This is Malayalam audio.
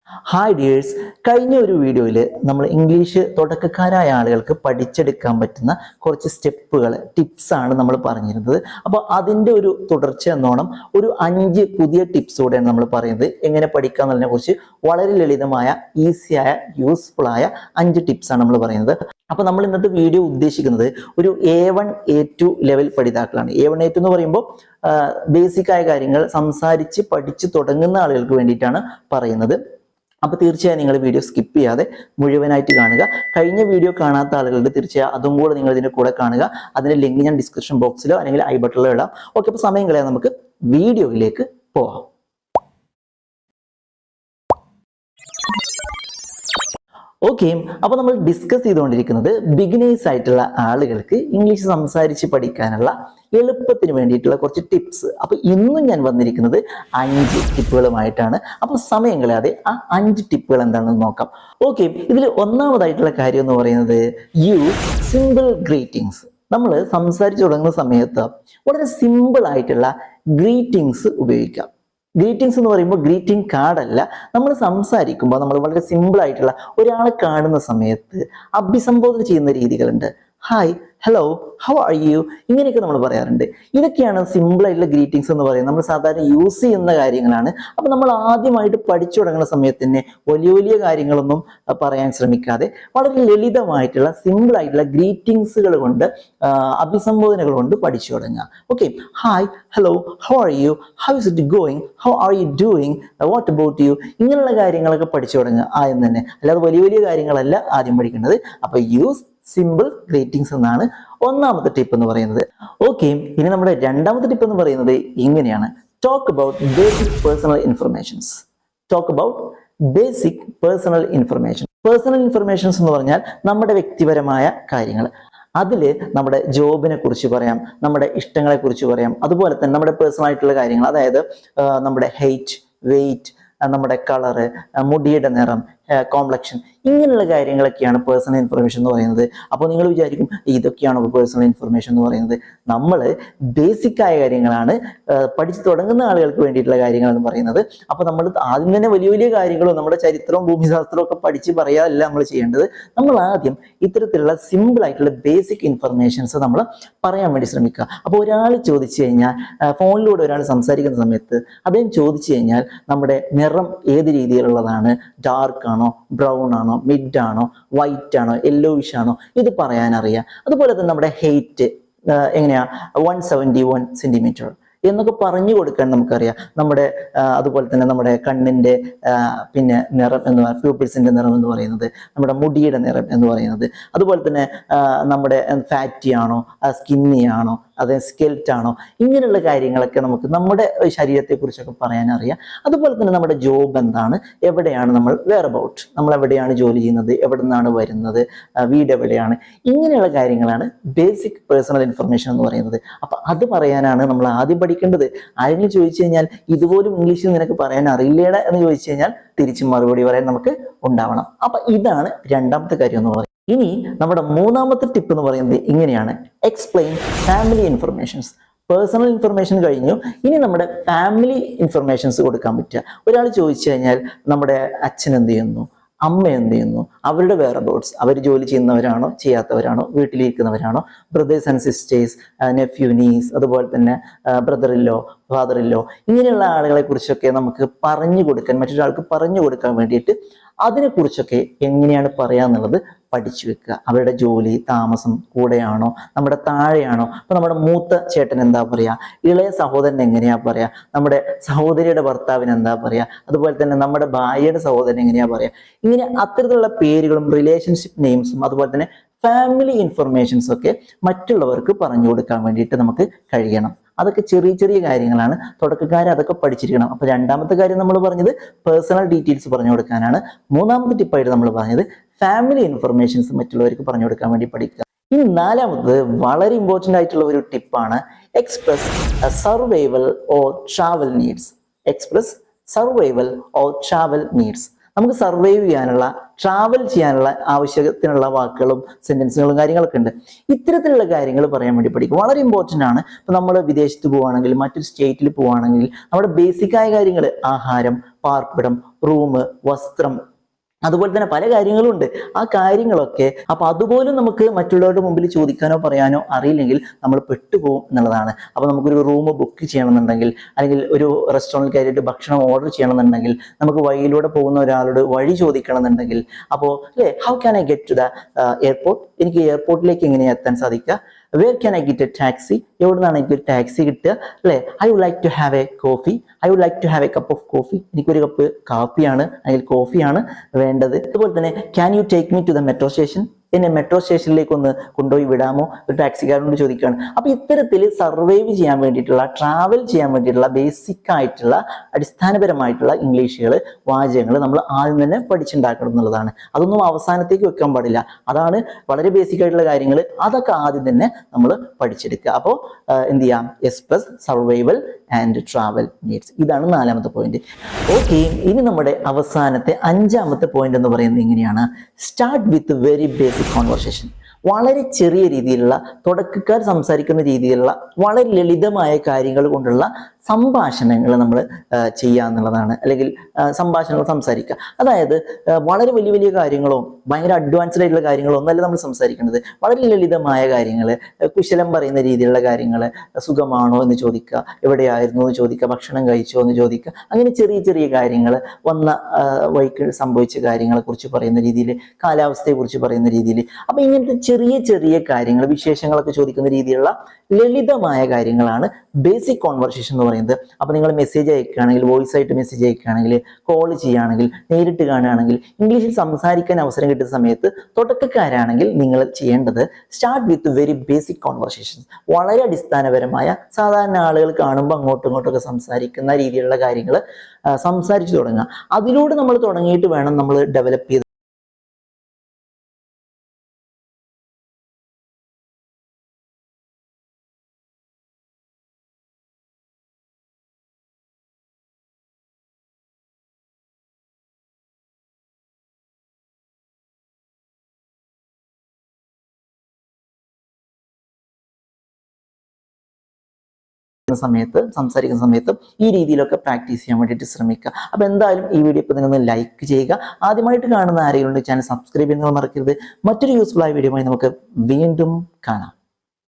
ഹായ് ഡിയേഴ്സ്, കഴിഞ്ഞ ഒരു വീഡിയോയിൽ നമ്മൾ ഇംഗ്ലീഷ് തുടക്കക്കാരായ ആളുകൾക്ക് പഠിച്ചെടുക്കാൻ പറ്റുന്ന കുറച്ച് സ്റ്റെപ്പുകൾ, ടിപ്സ് ആണ് നമ്മൾ പറഞ്ഞിരുന്നത്. അപ്പോൾ അതിൻ്റെ ഒരു തുടർച്ച എന്നോണം ഒരു 5 പുതിയ ടിപ്സ് കൂടെയാണ് നമ്മൾ പറയുന്നത്. എങ്ങനെ പഠിക്കുക എന്നതിനെ കുറിച്ച് വളരെ ലളിതമായ, ഈസിയായ, യൂസ്ഫുൾ ആയ 5 ടിപ്സ് ആണ് നമ്മൾ പറയുന്നത്. അപ്പോൾ നമ്മൾ ഇന്നത്തെ വീഡിയോ ഉദ്ദേശിക്കുന്നത് ഒരു A1 A2 level പഠിതാക്കളാണ്. A1 A2 എന്ന് പറയുമ്പോൾ ബേസിക് ആയ കാര്യങ്ങൾ സംസാരിച്ച് പഠിച്ചു തുടങ്ങുന്ന ആളുകൾക്ക് വേണ്ടിയിട്ടാണ് പറയുന്നത്. അപ്പോൾ തീർച്ചയായും നിങ്ങൾ വീഡിയോ സ്കിപ്പ് ചെയ്യാതെ മുഴുവനായിട്ട് കാണുക. കഴിഞ്ഞ വീഡിയോ കാണാത്ത ആളുകളുടെ തീർച്ചയായും അതും കൂടെ നിങ്ങൾ ഇതിൻ്റെ കൂടെ കാണുക. അതിൻ്റെ ലിങ്ക് ഞാൻ ഡിസ്ക്രിപ്ഷൻ ബോക്സിലോ അല്ലെങ്കിൽ ഐ ബട്ടണിലോ ഇടാം. ഓക്കെ, അപ്പോൾ സമയം കളയാതെ നമുക്ക് വീഡിയോയിലേക്ക് പോവാം. ഓക്കെ, അപ്പോൾ നമ്മൾ ഡിസ്കസ് ചെയ്തുകൊണ്ടിരിക്കുന്നത് ബിഗിനേഴ്സ് ആയിട്ടുള്ള ആളുകൾക്ക് ഇംഗ്ലീഷ് സംസാരിച്ച് പഠിക്കാനുള്ള എളുപ്പത്തിന് വേണ്ടിയിട്ടുള്ള കുറച്ച് ടിപ്സ്. അപ്പോൾ ഇന്നും ഞാൻ വന്നിരിക്കുന്നത് 5 ടിപ്പുകളുമായിട്ടാണ്. അപ്പോൾ സമയം കളയാതെ ആ 5 ടിപ്പുകൾ എന്താണെന്ന് നോക്കാം. ഓക്കെ, ഇതിൽ ഒന്നാമതായിട്ടുള്ള കാര്യം എന്ന് പറയുന്നത് യൂസ് സിമ്പിൾ ഗ്രീറ്റിംഗ്സ്. നമ്മൾ സംസാരിച്ച് തുടങ്ങുന്ന സമയത്ത് വളരെ സിമ്പിൾ ആയിട്ടുള്ള ഗ്രീറ്റിംഗ്സ് ഉപയോഗിക്കാം. ഗ്രീറ്റിംഗ്സ് എന്ന് പറയുമ്പോൾ ഗ്രീറ്റിംഗ് കാർഡല്ല. നമ്മൾ സംസാരിക്കുമ്പോൾ നമ്മൾ വളരെ സിമ്പിൾ ആയിട്ടുള്ള ഒരാളെ കാണുന്ന സമയത്ത് അഭിസംബോധന ചെയ്യുന്ന രീതികളുണ്ട്. Hi, hello, how are you, ഇങ്ങനെയൊക്കെ നമ്മൾ പറയാറുണ്ട്. ഇതൊക്കെയാണ് സിമ്പിൾ ആയിട്ടുള്ള ഗ്രീറ്റിംഗ്സ് എന്ന് പറയുന്നത്. നമ്മൾ സാധാരണ യൂസ് ചെയ്യുന്ന കാര്യങ്ങളാണ്. അപ്പോൾ നമ്മൾ ആദ്യമായിട്ട് പഠിച്ചു തുടങ്ങുന്ന സമയത്ത് തന്നെ വലിയ വലിയ കാര്യങ്ങളൊന്നും പറയാൻ ശ്രമിക്കാതെ വളരെ ലളിതമായിട്ടുള്ള സിമ്പിൾ ആയിട്ടുള്ള ഗ്രീറ്റിംഗ്സുകൾ കൊണ്ട്, അഭിസംബോധനകൾ കൊണ്ട് പഠിച്ചു തുടങ്ങുക. Okay, hi, hello, how are you, how is it going, how are you doing, what about you, ഇങ്ങനെയുള്ള കാര്യങ്ങളൊക്കെ പഠിച്ചു തുടങ്ങുക ആദ്യം തന്നെ. അല്ലാതെ വലിയ വലിയ കാര്യങ്ങളല്ല ആദ്യം പഠിക്കേണ്ടത്. അപ്പോൾ യൂസ് സിമ്പിൾ ഗ്രീറ്റിംഗ്സ് എന്നാണ് ഒന്നാമത്തെ ടിപ്പ് എന്ന് പറയുന്നത്. ഓക്കെ, ഇനി നമ്മുടെ രണ്ടാമത്തെ ടിപ്പ് എന്ന് പറയുന്നത് ഇങ്ങനെയാണ്. Talk about basic personal informations. Talk about basic personal information. Personal informations എന്ന് പറഞ്ഞാൽ നമ്മുടെ വ്യക്തിപരമായ കാര്യങ്ങൾ. അതിൽ നമ്മുടെ ജോബിനെ കുറിച്ച് പറയാം, നമ്മുടെ ഇഷ്ടങ്ങളെ കുറിച്ച് പറയാം, അതുപോലെ തന്നെ നമ്മുടെ പേഴ്സണൽ ആയിട്ടുള്ള കാര്യങ്ങൾ, അതായത് നമ്മുടെ ഹൈറ്റ്, വെയിറ്റ്, നമ്മുടെ കളറ്, മുടിയുടെ നിറം, കോംപ്ലക്ഷൻ, ഇങ്ങനെയുള്ള കാര്യങ്ങളൊക്കെയാണ് പേഴ്സണൽ ഇൻഫർമേഷൻ എന്ന് പറയുന്നത്. അപ്പോൾ നിങ്ങൾ വിചാരിക്കും ഇതൊക്കെയാണോ പേഴ്സണൽ ഇൻഫർമേഷൻ എന്ന് പറയുന്നത്? നമ്മൾ ബേസിക് ആയ കാര്യങ്ങളാണ് പഠിച്ചു തുടങ്ങുന്ന ആളുകൾക്ക് വേണ്ടിയിട്ടുള്ള കാര്യങ്ങൾ എന്ന് പറയുന്നത്. അപ്പോൾ നമ്മൾ ആദ്യം തന്നെ വലിയ വലിയ കാര്യങ്ങളും നമ്മുടെ ചരിത്രവും ഭൂമിശാസ്ത്രവും ഒക്കെ പഠിച്ച് പറയാനല്ല നമ്മൾ ചെയ്യേണ്ടത്. നമ്മൾ ആദ്യം ഇത്തരത്തിലുള്ള സിമ്പിൾ ആയിട്ടുള്ള ബേസിക് ഇൻഫർമേഷൻസ് നമ്മൾ പറയാൻ വേണ്ടി ശ്രമിക്കുക. അപ്പോൾ ഒരാൾ ചോദിച്ചു കഴിഞ്ഞാൽ, ഫോണിലൂടെ ഒരാൾ സംസാരിക്കുന്ന സമയത്ത് അദ്ദേഹം ചോദിച്ചു കഴിഞ്ഞാൽ നമ്മുടെ നിറം ഏത് രീതിയിലുള്ളതാണ്, ഡാർക്ക് ആണോ, ബ്രൗൺ ആണോ, മിഡ് ആണോ, വൈറ്റ് ആണോ, യെല്ലോയിഷ് ആണോ, ഇത് പറയാനറിയാം. അതുപോലെ തന്നെ നമ്മുടെ ഹൈറ്റ് എങ്ങനെയാ, 171 സെന്റിമീറ്റർ എന്നൊക്കെ പറഞ്ഞു കൊടുക്കാൻ നമുക്കറിയാം. നമ്മുടെ അതുപോലെ തന്നെ നമ്മുടെ കണ്ണിൻ്റെ പിന്നെ നിറം എന്ന് പറയുന്നത്, പ്യൂപ്പിൾസിൻ്റെ നിറം എന്ന് പറയുന്നത്, നമ്മുടെ മുടിയുടെ നിറം എന്ന് പറയുന്നത്, അതുപോലെ തന്നെ നമ്മുടെ ഫാറ്റി ആണോ, സ്കിന്നി ആണോ, അത് സ്കെൽറ്റ് ആണോ, ഇങ്ങനെയുള്ള കാര്യങ്ങളൊക്കെ നമുക്ക് നമ്മുടെ ശരീരത്തെക്കുറിച്ചൊക്കെ പറയാനറിയാം. അതുപോലെ തന്നെ നമ്മുടെ ജോബ് എന്താണ്, എവിടെയാണ് നമ്മൾ, വെയർ അബൌട്ട്, നമ്മൾ എവിടെയാണ് ജോലി ചെയ്യുന്നത്, എവിടെ നിന്നാണ് വരുന്നത്, വീട് എവിടെയാണ്, ഇങ്ങനെയുള്ള കാര്യങ്ങളാണ് ബേസിക് പേഴ്സണൽ ഇൻഫർമേഷൻ എന്ന് പറയുന്നത്. അപ്പം അത് പറയാനാണ് നമ്മൾ ആദ്യം പഠിക്കേണ്ടത്. ആരെങ്കിലും ചോദിച്ചു കഴിഞ്ഞാൽ ഇതുപോലും ഇംഗ്ലീഷിൽ നിനക്ക് പറയാൻ അറിയില്ലേടാ എന്ന് ചോദിച്ചു കഴിഞ്ഞാൽ തിരിച്ചും മറുപടി പറയാൻ നമുക്ക് ഉണ്ടാവണം. അപ്പം ഇതാണ് രണ്ടാമത്തെ കാര്യം എന്ന് പറയുന്നത്. ഇനി നമ്മുടെ മൂന്നാമത്തെ ടിപ്പ് എന്ന് പറയുന്നത് ഇങ്ങനെയാണ്. Explain family informations. Personal information കഴിഞ്ഞു, ഇനി നമ്മുടെ ഫാമിലി ഇൻഫർമേഷൻസ് കൊടുക്കാൻ പറ്റുക. ഒരാൾ ചോദിച്ചു കഴിഞ്ഞാൽ നമ്മുടെ അച്ഛൻ എന്ത് ചെയ്യുന്നു, അമ്മ എന്ത് ചെയ്യുന്നു, അവരുടെ വെയർ അബൌട്ട്സ്, അവർ ജോലി ചെയ്യുന്നവരാണോ ചെയ്യാത്തവരാണോ, വീട്ടിലിരിക്കുന്നവരാണോ, brothers and sisters, nephew, niece, അതുപോലെ തന്നെ ബ്രദർ ഇല്ലോ, ഫാദർ ഇല്ലോ, ഇങ്ങനെയുള്ള ആളുകളെ കുറിച്ചൊക്കെ നമുക്ക് പറഞ്ഞു കൊടുക്കാൻ, മറ്റൊരാൾക്ക് പറഞ്ഞു കൊടുക്കാൻ വേണ്ടിയിട്ട് അതിനെക്കുറിച്ചൊക്കെ എങ്ങനെയാണ് പറയാന്നുള്ളത് പഠിച്ചു വെക്കുക. അവരുടെ ജോലി, താമസം, കൂടെയാണോ, നമ്മുടെ താഴെയാണോ, അപ്പൊ നമ്മുടെ മൂത്ത ചേട്ടൻ എന്താ പറയാ, ഇളയ സഹോദരൻ എങ്ങനെയാ പറയാ, നമ്മുടെ സഹോദരിയുടെ ഭർത്താവിന് എന്താ പറയാ, അതുപോലെ തന്നെ നമ്മുടെ ഭാര്യയുടെ സഹോദരൻ എങ്ങനെയാ പറയാ, ഇങ്ങനെ അത്തരത്തിലുള്ള പേരുകളും റിലേഷൻഷിപ്പ് നെയിംസും അതുപോലെ തന്നെ ഫാമിലി ഇൻഫർമേഷൻസ് ഒക്കെ മറ്റുള്ളവർക്ക് പറഞ്ഞു കൊടുക്കാൻ വേണ്ടിയിട്ട് നമുക്ക് കഴിയണം. അതൊക്കെ ചെറിയ ചെറിയ കാര്യങ്ങളാണ്. തുടക്കക്കാരെ അതൊക്കെ പഠിച്ചിരിക്കണം. അപ്പോൾ രണ്ടാമത്തെ കാര്യം നമ്മൾ പറഞ്ഞത് പേഴ്സണൽ ഡീറ്റെയിൽസ് പറഞ്ഞു കൊടുക്കാനാണ്. മൂന്നാമത്തെ ടിപ്പായിട്ട് നമ്മൾ പറഞ്ഞത് ഫാമിലി ഇൻഫർമേഷൻസ് മറ്റുള്ളവർക്ക് പറഞ്ഞു കൊടുക്കാൻ വേണ്ടി പഠിക്കുക. ഇനി നാലാമത് വളരെ ഇമ്പോർട്ടൻ്റ് ആയിട്ടുള്ള ഒരു ടിപ്പാണ് express survival or travel needs. Express survival or travel needs. നമുക്ക് സർവൈവ് ചെയ്യാനുള്ള ട്രാവൽ ചെയ്യാനുള്ള ആവശ്യത്തിനുള്ള വാക്കുകളും സെന്റൻസുകളും കാര്യങ്ങളൊക്കെ ഉണ്ട്. ഇത്തരത്തിലുള്ള കാര്യങ്ങൾ പറയാൻ വേണ്ടി പഠിക്കും. വളരെ ഇമ്പോർട്ടൻ്റ് ആണ്. ഇപ്പൊ നമ്മൾ വിദേശത്ത് പോവുകയാണെങ്കിൽ, മറ്റൊരു സ്റ്റേറ്റിൽ പോവുകയാണെങ്കിൽ നമ്മുടെ ബേസിക്കായ കാര്യങ്ങൾ, ആഹാരം, പാർപ്പിടം, റൂം, വസ്ത്രം, അതുപോലെ തന്നെ പല കാര്യങ്ങളും ഉണ്ട്. ആ കാര്യങ്ങളൊക്കെ അപ്പൊ അതുപോലും നമുക്ക് മറ്റുള്ളവരുടെ മുമ്പിൽ ചോദിക്കാനോ പറയാനോ അറിയില്ലെങ്കിൽ നമ്മൾ പെട്ടുപോകും എന്നുള്ളതാണ്. അപ്പൊ നമുക്കൊരു റൂം ബുക്ക് ചെയ്യണമെന്നുണ്ടെങ്കിൽ, അല്ലെങ്കിൽ ഒരു റെസ്റ്റോറൻറ്റിൽ കയറിയിട്ട് ഭക്ഷണം ഓർഡർ ചെയ്യണമെന്നുണ്ടെങ്കിൽ, നമുക്ക് വഴിയിലൂടെ പോകുന്ന ഒരാളോട് വഴി ചോദിക്കണമെന്നുണ്ടെങ്കിൽ, അപ്പോൾ അല്ലേ, how can I get to the airport, എനിക്ക് എയർപോർട്ടിലേക്ക് എങ്ങനെയാണ് എത്താൻ സാധിക്കുക, where can I get a taxi, എവിടെ നിന്നാണ് എനിക്കൊരു ടാക്സി കിട്ടുക, അല്ലേ, I would like to have a coffee, I would like to have a cup of coffee, എനിക്കൊരു കപ്പ് കാപ്പിയാണ് അല്ലെങ്കിൽ കോഫിയാണ് വേണ്ടത്. അതുപോലെ തന്നെ can you take me to the metro station, എന്നെ മെട്രോ സ്റ്റേഷനിലേക്ക് ഒന്ന് കൊണ്ടുപോയി വിടാമോ, ഒരു ടാക്സിക്കാരനോട് ചോദിക്കുകയാണ്. അപ്പൊ ഇത്തരത്തിൽ സർവൈവ് ചെയ്യാൻ വേണ്ടിയിട്ടുള്ള, ട്രാവൽ ചെയ്യാൻ വേണ്ടിയിട്ടുള്ള ബേസിക് ആയിട്ടുള്ള അടിസ്ഥാനപരമായിട്ടുള്ള ഇംഗ്ലീഷുകൾ, വാചകങ്ങൾ നമ്മൾ ആദ്യം തന്നെ പഠിച്ചുണ്ടാക്കണം എന്നുള്ളതാണ്. അതൊന്നും അവസാനത്തേക്ക് വെക്കാൻ പാടില്ല. അതാണ് വളരെ ബേസിക് ആയിട്ടുള്ള കാര്യങ്ങൾ. അതൊക്കെ ആദ്യം തന്നെ നമ്മൾ പഠിച്ചെടുക്കുക. അപ്പോൾ എന്ത് ചെയ്യാം, express, survival and travel needs. ഇതാണ് 4ാമത്തെ പോയിന്റ്. ഓക്കെ, ഇനി നമ്മുടെ അവസാനത്തെ 5ാമത്തെ പോയിന്റ് എന്ന് പറയുന്നത് ഇങ്ങനെയാണ്: start with very basic conversation. വളരെ ചെറിയ രീതിയിലുള്ള, തുടക്കക്കാർ സംസാരിക്കുന്ന രീതിയിലുള്ള വളരെ ലളിതമായ കാര്യങ്ങൾ കൊണ്ടുള്ള സംഭാഷണങ്ങൾ നമ്മൾ ചെയ്യുക എന്നുള്ളതാണ്. അല്ലെങ്കിൽ സംഭാഷണങ്ങൾ സംസാരിക്കുക. അതായത് വളരെ വലിയ വലിയ കാര്യങ്ങളോ ഭയങ്കര അഡ്വാൻസ്ഡ് ആയിട്ടുള്ള കാര്യങ്ങളോ ഒന്നല്ല നമ്മൾ സംസാരിക്കേണ്ടത്. വളരെ ലളിതമായ കാര്യങ്ങൾ, കുശലം പറയുന്ന രീതിയിലുള്ള കാര്യങ്ങൾ, സുഖമാണോ എന്ന് ചോദിക്കുക, എവിടെയായിരുന്നു എന്ന് ചോദിക്കുക, ഭക്ഷണം കഴിച്ചോ എന്ന് ചോദിക്കുക. അങ്ങനെ ചെറിയ ചെറിയ കാര്യങ്ങൾ, വന്ന വഴിക്ക് സംഭവിച്ച കാര്യങ്ങളെ കുറിച്ച് പറയുന്ന രീതിയിൽ, കാലാവസ്ഥയെ കുറിച്ച് പറയുന്ന രീതിയിൽ. അപ്പൊ ഇങ്ങനത്തെ ചെറിയ ചെറിയ കാര്യങ്ങൾ, വിശേഷങ്ങളൊക്കെ ചോദിക്കുന്ന രീതിയിലുള്ള ലളിതമായ കാര്യങ്ങളാണ് ബേസിക് കോൺവെർസേഷൻ എന്ന് പറയുന്നത്. അപ്പൊ നിങ്ങൾ മെസ്സേജ് അയക്കുകയാണെങ്കിൽ, വോയിസ് ആയിട്ട് മെസ്സേജ് അയക്കുകയാണെങ്കിൽ, കോൾ ചെയ്യുകയാണെങ്കിൽ, നേരിട്ട് കാണുകയാണെങ്കിൽ, ഇംഗ്ലീഷിൽ സംസാരിക്കാൻ അവസരം കിട്ടുന്ന സമയത്ത് തുടക്കക്കാരാണെങ്കിൽ നിങ്ങൾ ചെയ്യേണ്ടത് start with very basic conversation. വളരെ അടിസ്ഥാനപരമായ, സാധാരണ ആളുകൾ കാണുമ്പോൾ അങ്ങോട്ടും ഇങ്ങോട്ടൊക്കെ സംസാരിക്കുന്ന രീതിയിലുള്ള കാര്യങ്ങൾ സംസാരിച്ചു തുടങ്ങുക. അതിലൂടെ നമ്മൾ തുടങ്ങിയിട്ട് വേണം നമ്മൾ ഡെവലപ്പ് ചെയ്ത് സംസാരിക്കുന്ന സമയത്ത് ഈ രീതിയിലൊക്കെ പ്രാക്ടീസ് ചെയ്യാൻ വേണ്ടിയിട്ട് ശ്രമിക്കുക. അപ്പോൾ എന്തായാലും ഈ വീഡിയോ ഇപ്പോൾ നിങ്ങൾ ലൈക്ക് ചെയ്യുക. ആദ്യമായിട്ട് കാണുന്ന ആരെങ്കിലും ചാനൽ സബ്സ്ക്രൈബ് ചെയ്യുന്നത് മറക്കരുത്. മറ്റൊരു യൂസ്ഫുൾ ആയ വീഡിയോയുമായി നമുക്ക് വീണ്ടും കാണാം.